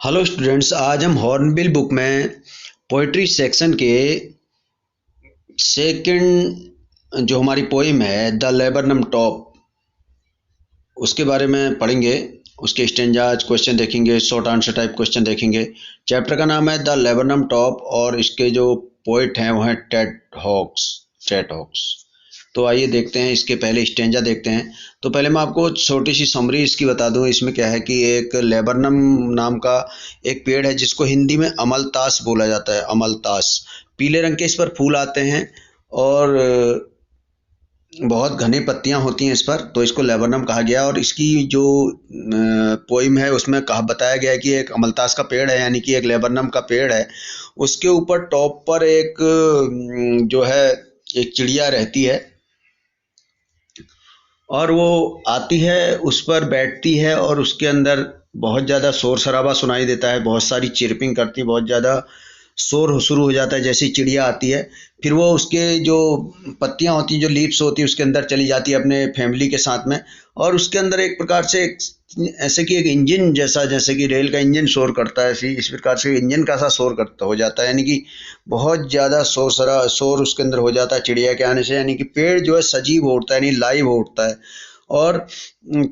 Hello students, आज हम hornbill book में पोइट्री सेक्शन के सेकंड जो हमारी पोइम है द लेबरनम टॉप उसके बारे में पढ़ेंगे। उसके स्टेंजाज क्वेश्चन देखेंगे, शॉर्ट आंसर टाइप क्वेश्चन देखेंगे। चैप्टर का नाम है द लेबरनम टॉप और इसके जो पोइट हैं वो हैं टेट हॉक्स। तो आइए देखते हैं, इसके पहले स्टेंजा देखते हैं। तो पहले मैं आपको छोटी सी समरी इसकी बता दूं। इसमें क्या है कि एक लेबरनम नाम का एक पेड़ है जिसको हिंदी में अमलतास बोला जाता है। अमलतास पीले रंग के इस पर फूल आते हैं और बहुत घनी पत्तियां होती हैं इस पर, तो इसको लेबरनम कहा गया। और इसकी जो पोइम है उसमें कहा बताया गया है कि एक अमलतास का पेड़ है, यानी कि एक लेबरनम का पेड़ है। उसके ऊपर टॉप पर एक जो है एक चिड़िया रहती है और वो आती है, उस पर बैठती है और उसके अंदर बहुत ज़्यादा शोर शराबा सुनाई देता है, बहुत सारी चिरपिंग करती है, बहुत ज़्यादा शोर शुरू हो जाता है जैसी चिड़िया आती है। फिर वो उसके जो पत्तियां होती हैं, जो लीव्स होती है, उसके अंदर चली जाती है अपने फैमिली के साथ में। और उसके अंदर एक प्रकार से ऐसे कि एक इंजन जैसा, जैसे कि रेल का इंजन शोर करता है, इस प्रकार से इंजन का सा शोर करता हो जाता है, यानी कि बहुत ज़्यादा शोर उसके अंदर हो जाता है चिड़िया के आने से। यानी कि पेड़ जो है सजीव हो उठता है, यानी लाइव हो उठता है। और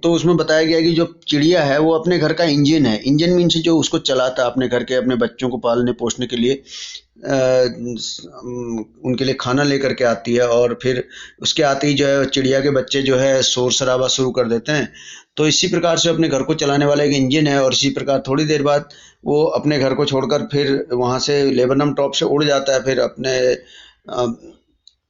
तो उसमें बताया गया कि जो चिड़िया है वो अपने घर का इंजन है। इंजन मीन्स जो उसको चलाता है अपने घर के, अपने बच्चों को पालने पोसने के लिए उनके लिए खाना लेकर के आती है। और फिर उसके आते ही जो है चिड़िया के बच्चे जो है शोर शराबा शुरू कर देते हैं। तो इसी प्रकार से अपने घर को चलाने वाला एक इंजन है। और इसी प्रकार थोड़ी देर बाद वो अपने घर को छोड़कर फिर वहाँ से लेबरनम टॉप से उड़ जाता है, फिर अपने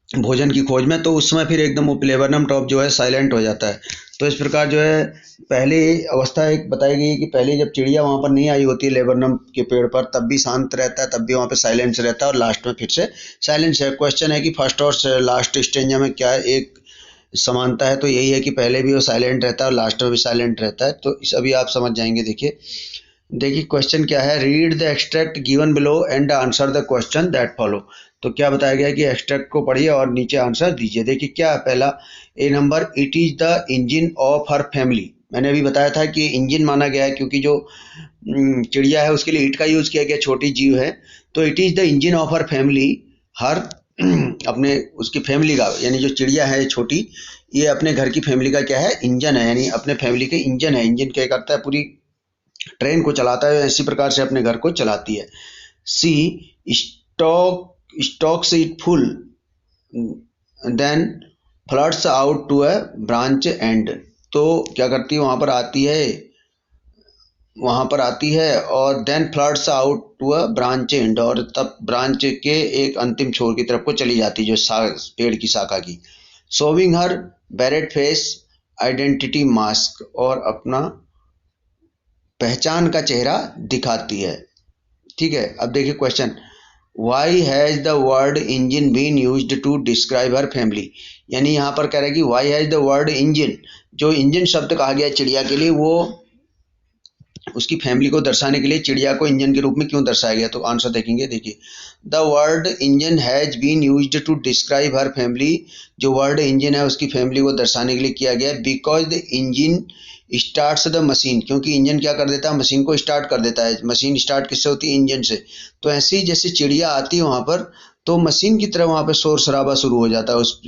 भोजन की खोज में। तो उस समय फिर एकदम वो लेबरनम टॉप जो है साइलेंट हो जाता है। तो इस प्रकार जो है पहली अवस्था एक बताई गई कि पहले जब चिड़िया वहाँ पर नहीं आई होती है लेबरनम के पेड़ पर, तब भी शांत रहता है, तब भी वहाँ पे साइलेंस रहता है और लास्ट में फिर से साइलेंस है। क्वेश्चन है कि फर्स्ट और लास्ट स्टेंजा में क्या एक समानता है, तो यही है कि पहले भी वो साइलेंट रहता है और लास्ट में भी साइलेंट रहता है। तो इस अभी आप समझ जाएंगे। देखिए देखिए क्वेश्चन क्या है, read the extract given below and answer the question that follow. तो क्या बताया गया कि एक्सट्रैक्ट को पढ़िए और नीचे आंसर दीजिए। देखिए क्या है पहला A number, it is the engine of her family. मैंने अभी बताया था कि इंजन माना गया है क्योंकि जो चिड़िया है उसके लिए ईट का यूज किया गया, छोटी जीव है। तो it is the engine of her family, हर अपने उसकी फैमिली का, यानी जो चिड़िया है छोटी, ये अपने घर की फैमिली का क्या है, इंजन है, यानी अपने फैमिली के इंजन है। इंजन क्या करता है, पूरी ट्रेन को चलाता है, इसी प्रकार से अपने घर को चलाती है। She stocks it full then floods out to a branch end. तो क्या करती है, वहां पर आती है और then floods out to a branch end, और तब ब्रांच के एक अंतिम छोर की तरफ को चली जाती है, जो पेड़ की शाखा की। शोविंग हर बैरेड फेस आइडेंटिटी मास्क, और अपना पहचान का चेहरा दिखाती है। ठीक है, अब देखिए question, why has the word engine been used to describe her family. यानी यहाँ पर कह रहा है कि why has the word engine, जो इंजन शब्द कहा गया चिड़िया के लिए, वो उसकी फैमिली को दर्शाने के लिए चिड़िया को इंजन के रूप में क्यों दर्शाया गया। तो आंसर देखेंगे। देखिए the word engine has been used to describe her family, जो वर्ड इंजन है उसकी फैमिली को दर्शाने के लिए किया गया है। Because the engine starts the machine, क्योंकि इंजन क्या कर देता है, मशीन को स्टार्ट कर देता है। मशीन स्टार्ट किससे होती है, इंजन से। तो ऐसे ही जैसे चिड़िया आती है वहाँ पर, तो मशीन की तरह वहाँ पे शोर शराबा शुरू हो जाता है उस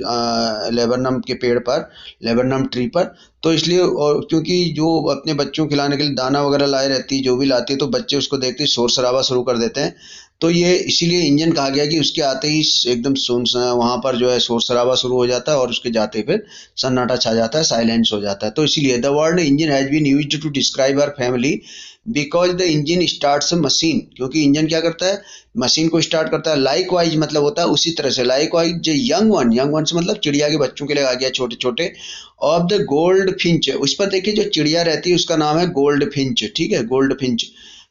लेबरनम के पेड़ पर, लेबरनम ट्री पर। तो इसलिए, और क्योंकि जो अपने बच्चों को खिलाने के लिए दाना वगैरह लाए रहती है, जो भी लाती है, तो बच्चे उसको देखते ही शोर शराबा शुरू कर देते हैं। तो ये इसीलिए इंजन कहा गया कि उसके आते ही एकदम सुन वहाँ पर जो है शोर शराबा शुरू हो जाता है और उसके जाते ही फिर सन्नाटा छा जाता है, साइलेंस हो जाता है। तो इसीलिए the word engine has been used to describe her family because the engine starts machine, क्योंकि इंजन क्या करता है, मशीन को स्टार्ट करता है। लाइक वाइज मतलब होता है उसी तरह से, लाइक वाइज जो यंग वन से मतलब चिड़िया के बच्चों के लिए आ गया, छोटे छोटे। ऑफ द गोल्ड फिंच, उस पर देखिए जो चिड़िया रहती है उसका नाम है गोल्ड फिंच। ठीक है, gold Finch.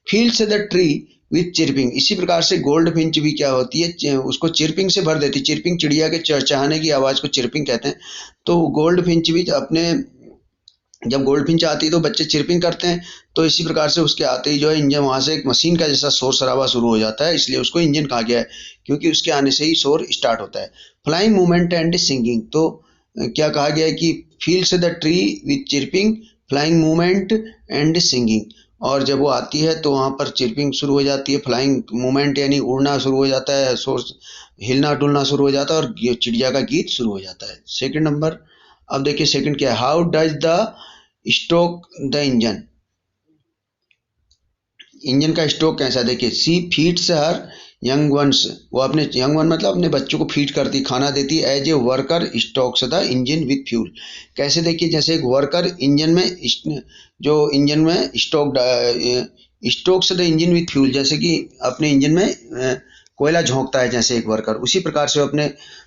Feels the tree with chirping, इसी प्रकार से गोल्ड फिंच भी क्या होती है, उसको चिरपिंग से भर देती है। चिरपिंग चिड़िया के चहचहाने की आवाज को चिरपिंग कहते हैं। तो गोल्ड फिंच भी अपने, जब गोल्ड फिंच आती है तो बच्चे चिरपिंग करते हैं। तो इसी प्रकार से उसके आते ही जो है इंजन, वहां से एक मशीन का जैसा शोर शराबा शुरू हो जाता है, इसलिए उसको इंजन कहा गया है, क्योंकि उसके आने से ही शोर स्टार्ट होता है। फ्लाइंग मूवमेंट एंड सिंगिंग, तो क्या कहा गया है कि feels the tree with chirping, flying movement and singing. और जब वो आती है तो वहाँ पर चिरपिंग शुरू हो जाती है, फ्लाइंग मूवमेंट यानी उड़ना शुरू हो जाता है, सोर्स हिलना डुलना शुरू हो जाता है और चिड़िया का गीत शुरू हो जाता है। सेकंड नंबर, अब देखिए सेकंड क्या है, how does the stroke the engine, engine का स्ट्रोक कैसा, देखिए सी फीड्स हर यंग वंस, वो अपने यंग वन मतलब अपने बच्चों को फीड करती, खाना देती, as a worker stokes the engine with fuel, कैसे देखिए जैसे एक वर्कर इंजन में जो इंजन में Stokes the engine with fuel, जैसे कि अपने इंजन में कोयला झोंकता है जैसे एक वर्कर, उसी प्रकार से वो अपने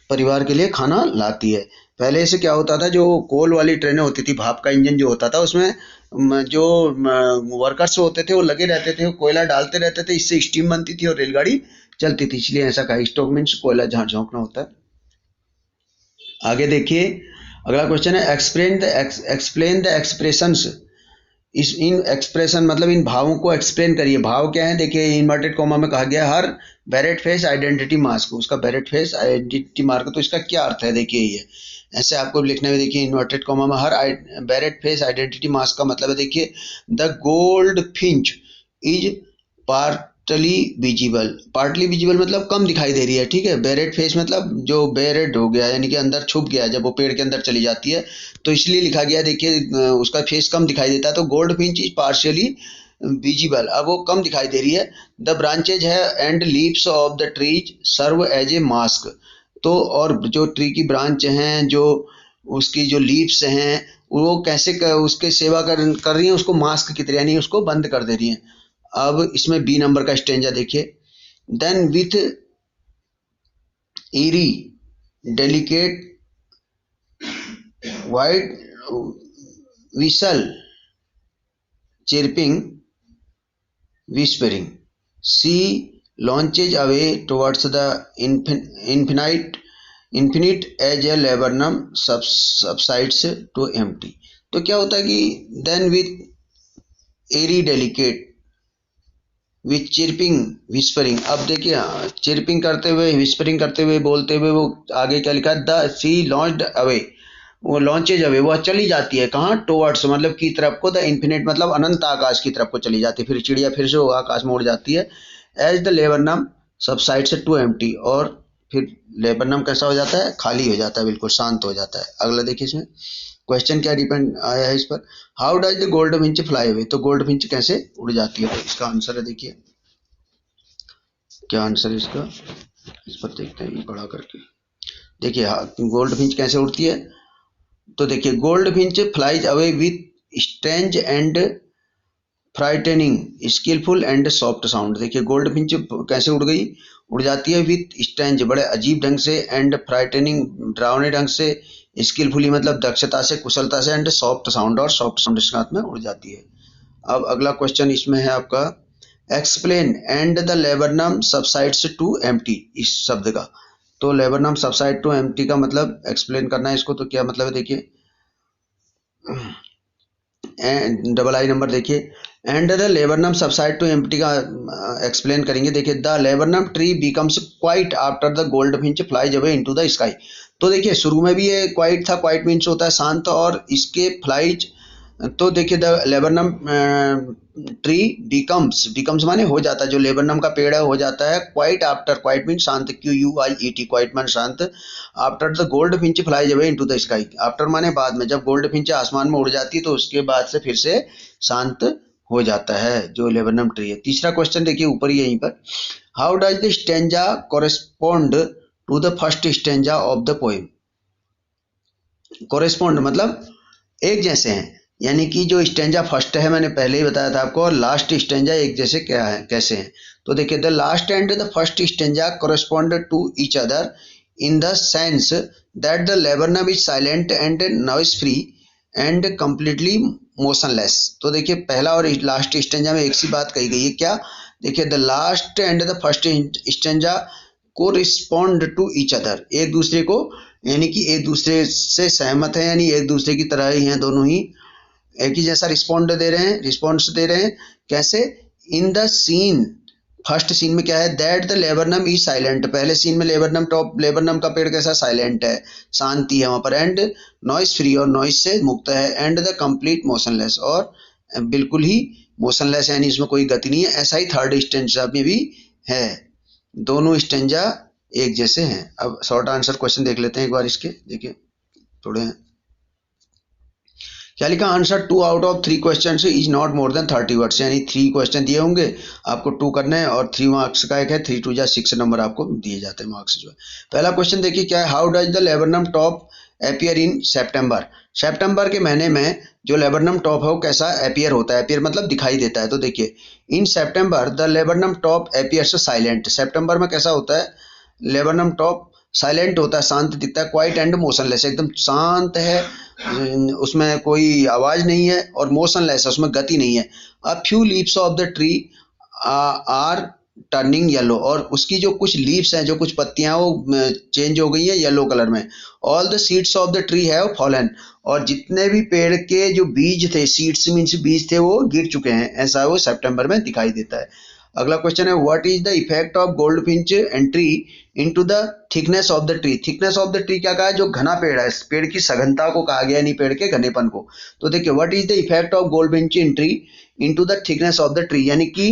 परिवार के लिए खाना लाती है। पहले से क्या होता था, जो कोल वाली ट्रेनें होती थी, भाप का इंजन जो होता था, उसमें जो वर्कर्स होते थे वो लगे रहते थे, वो कोयला डालते रहते थे, इससे स्टीम बनती थी और रेलगाड़ी चलती थी, इसलिए ऐसा कहा, स्टोक मीन्स कोयला जहाँ झोंकना होता है। आगे देखिए अगला क्वेश्चन है, एक्सप्लेन द एक्सप्रेशंस, इस इन एक्सप्रेशन मतलब इन भावों को एक्सप्लेन करिए। भाव क्या है, देखिए इन्वर्टेड कॉमा में कहा गया हर बैरेट फेस आइडेंटिटी मास्क, उसका बैरेट फेस आइडेंटिटी मार्क, तो इसका क्या अर्थ है, देखिए ये ऐसे आपको लिखने में, देखिए इन्वर्टेड कॉमा में हर बैरेट फेस आइडेंटिटी मास्क का मतलब है, देखिए the goldfinch is partly visible, partly visible मतलब कम दिखाई दे रही है, ठीक है। बैरेट फेस मतलब जो बैरेड हो गया यानी कि अंदर छुप गया, जब वो पेड़ के अंदर चली जाती है तो इसलिए लिखा गया, देखिए उसका फेस कम दिखाई देता है, तो goldfinch is partially visible, अब वो कम दिखाई दे रही है। द ब्रांचेज है and leaves of the trees serve as a mask, तो और जो ट्री की ब्रांच हैं, जो उसकी जो लीव्स हैं, वो कैसे उसके सेवा कर रही हैं, उसको मास्क की तरह यानी उसको बंद कर दे रही हैं। अब इसमें बी नंबर का स्टेंजा देखिए, then with eerie delicate white whistle chirping whispering, she launches away towards the infinite as a laburnum subsides to empty। तो क्या होता है कि then with airy delicate with chirping whispering, अब देखिए चिरपिंग करते हुए, whispering करते हुए, बोलते हुए, वो आगे क्या लिखा है, द सी लॉन्च्ड अवे, वो लॉन्चेज अवे, वह चली जाती है कहाँ, टुवर्ड्स मतलब की तरफ को, द इन्फिनिट मतलब अनंत आकाश की तरफ को चली जाती है, फिर चिड़िया फिर से वो आकाश में उड़ जाती है। As the laburnum subsides to empty, और फिर लेबरनम कैसा हो जाता है, खाली हो जाता है, बिल्कुल शांत हो जाता है। अगला देखिए इसमें क्वेश्चन क्या डिपेंड आया है इस पर, how does the gold Finch fly away, तो गोल्ड फिंच कैसे उड़ जाती है, तो इसका आंसर है, देखिए क्या आंसर है इसका, इस पर देखते हैं बड़ा करके, देखिए गोल्ड फिंच कैसे उड़ती है, तो देखिए goldfinch flies away with strange and frightening skilful and soft sound, देखिए गोल्ड फिंच कैसे उड़ गई, उड़ जाती है विथ स्ट्रेंज बड़े अजीब ढंग से, एंड फ्राइटनिंग डरावने ढंग से, स्किलफुली मतलब दक्षता से कुशलता से, एंड सॉफ्ट साउंड और सॉफ्ट साउंड के साथ में उड़ जाती है। अब अगला क्वेश्चन इसमें है आपका, explain and the laburnum subsides to empty, इस शब्द का, तो लेबरनम सबसाइड टू एम्प्टी का मतलब एक्सप्लेन करना है इसको, तो क्या मतलब है, देखिए डबल आई नंबर देखिए, and the laburnum subside to empty का एक्सप्लेन करेंगे, देखिए the laburnum tree becomes quiet after the goldfinch flies away into the sky, तो देखिए शुरू में भी ये क्वाइट था, क्वाइट मीन्स होता है शांत, और इसके फ्लाइज, तो देखिए द लेबरनम ट्री बिकम्स माने हो जाता है, जो लेबरनम का पेड़ है हो जाता है क्वाइट आफ्टर, क्वाइट मीन शांत, QUIET क्वाइट मान शांत, after the goldfinch flies away into the sky, after माने बाद में, जब गोल्ड फिंच आसमान में उड़ जाती है तो उसके बाद से फिर से शांत हो जाता है जो लेबरनम ट्री है। तीसरा क्वेश्चन देखिए ऊपर ही यहीं पर, how does the stanza correspond to the first stanza of the poem, correspond मतलब एक जैसे हैं, यानी कि जो स्टेंजा फर्स्ट है मैंने पहले ही बताया था आपको, और लास्ट स्टेंजा एक जैसे क्या है, कैसे हैं, तो देखिए the last and the first stanza correspond to each other in the sense that the laburnum is silent and noise free and completely motionless, तो देखिए पहला और लास्ट स्टेंजा में एक सी बात कही गई है, क्या, देखिए the last and the first stanza correspond to each other, एक दूसरे को यानी कि एक दूसरे से सहमत है, यानी एक दूसरे की तरह ही हैं, दोनों ही एक ही जैसा रिस्पॉन्स दे रहे हैं, कैसे, in the scene, first scene में क्या है, that the laburnum is silent, पहले सीन में लेबरनम का पेड़ कैसा साइलेंट है, शांति है वहां पर, एंड नॉइस फ्री और नॉइस से मुक्त है, एंड द कंप्लीट मोशनलेस और बिल्कुल ही मोशनलेस यानी इसमें कोई गति नहीं है। ऐसा ही थर्ड स्टेंजा में भी है, दोनों स्टेंजा एक जैसे हैं। अब शॉर्ट आंसर क्वेश्चन देख लेते हैं एक बार इसके, देखिए थोड़े क्या लिखा answer 2 out of 3 question is not more than 30 words, यानी 3 क्वेश्चन दिए होंगे आपको 2 करने हैं और 3 मार्क्स का एक है, 3 2 जा 6 नंबर आपको दिए जाते हैं मार्क्स जो है। पहला क्वेश्चन देखिए क्या है, how does the laburnum top appear in September. सितंबर के महीने में जो लेबरनम टॉप है वो कैसा अपीयर होता है, अपीयर मतलब दिखाई देता है। तो देखिए in September the laburnum top appears silent, सितंबर में कैसा होता है, लेबरनम टॉप साइलेंट होता है, शांत दिखता है, क्वाइट एंड मोशनलेस, एकदम शांत है, उसमें कोई आवाज नहीं है, और मोशनलेस है, उसमें गति नहीं है। A few leaves of the tree are turning yellow, और उसकी जो कुछ लीव्स हैं, जो कुछ पत्तियां वो चेंज हो गई हैं येलो कलर में। All the seeds of the tree have fallen, और जितने भी पेड़ के जो बीज थे, सीड्स मीन्स बीज थे, वो गिर चुके हैं, ऐसा वो सितंबर में दिखाई देता है। अगला क्वेश्चन है what is the effect of goldfinch entry into the thickness of the tree. Thickness of the tree क्या कहा है, जो घना पेड़ है, पेड़ की सघनता को कहा गया, नहीं पेड़ के घनेपन को। तो देखिए what is the effect of goldfinch entry into the thickness of the tree, यानी कि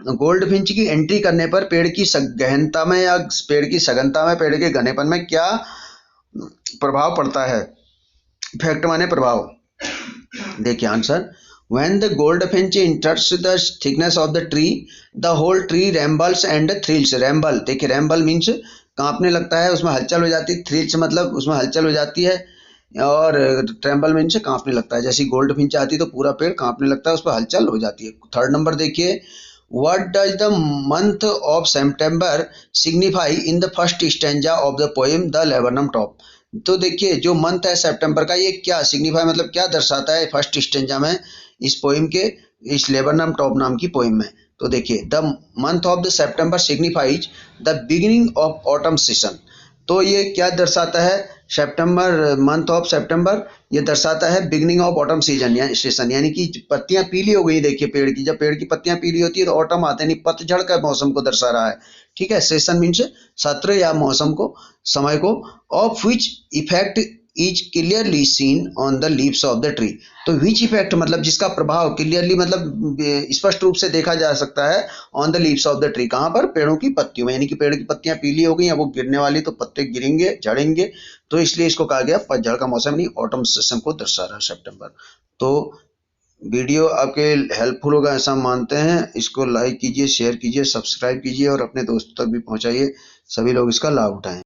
गोल्डफिंच की एंट्री करने पर पेड़ की गहनता में या पेड़ की सघनता में, पेड़ के घनेपन में क्या प्रभाव पड़ता है। इफेक्ट माने प्रभाव। देखिए answer, when the goldfinch enters the thickness of the tree the whole tree rambles and thrills। ramble, देखिए ramble means कांपने लगता है, उसमें हलचल हो जाती है, thrills मतलब उसमें हलचल हो जाती है, और ट्रेम्बल मीन्स कांपने लगता है। जैसे गोल्ड फिंच आती है तो पूरा पेड़ कांपने लगता है, उस पर हलचल हो जाती है। थर्ड नंबर देखिए, what does the month of September signify in the first stanza of the poem the laburnum top. तो देखिए जो मंथ है सितंबर का, ये क्या सिग्निफाई मतलब क्या दर्शाता है फर्स्ट स्टेंजा में इस पोएम के, इस लेबरनम टॉप नाम की पोएम में। तो देखिए the month of the September signifies the beginning of autumn season. तो ये क्या दर्शाता है, सितंबर, मंथ ऑफ सितंबर ये दर्शाता है बिगिनिंग ऑफ ऑटम सीजन, यानी कि पत्तियां पीली हो गई। देखिए पेड़ की, जब पेड़ की पत्तियां पीली होती है तो ऑटम आते हैं, पतझड़ का मौसम को दर्शा रहा है। ठीक है, सेशन मीन्स सत्र या मौसम को, समय को। Of which effect is clearly seen on the leaves of the tree. तो विच इफेक्ट मतलब जिसका प्रभाव क्लियरली मतलब स्पष्ट रूप से देखा जा सकता है on the leaves of the tree, कहाँ पर, पेड़ों की पत्तियों में, यानी कि पेड़ की पत्तियां पीली हो गई, अब वो गिरने वाली, तो पत्ते गिरेंगे, झड़ेंगे, तो इसलिए इसको कहा गया पतझड़ का मौसम, नहीं ऑटम सीजन को दर्शा रहा है सितंबर। तो वीडियो आपके हेल्पफुल होगा ऐसा मानते हैं, इसको लाइक कीजिए, शेयर कीजिए, सब्सक्राइब कीजिए और अपने दोस्तों तक भी पहुंचाइए, सभी लोग इसका लाभ उठाएं।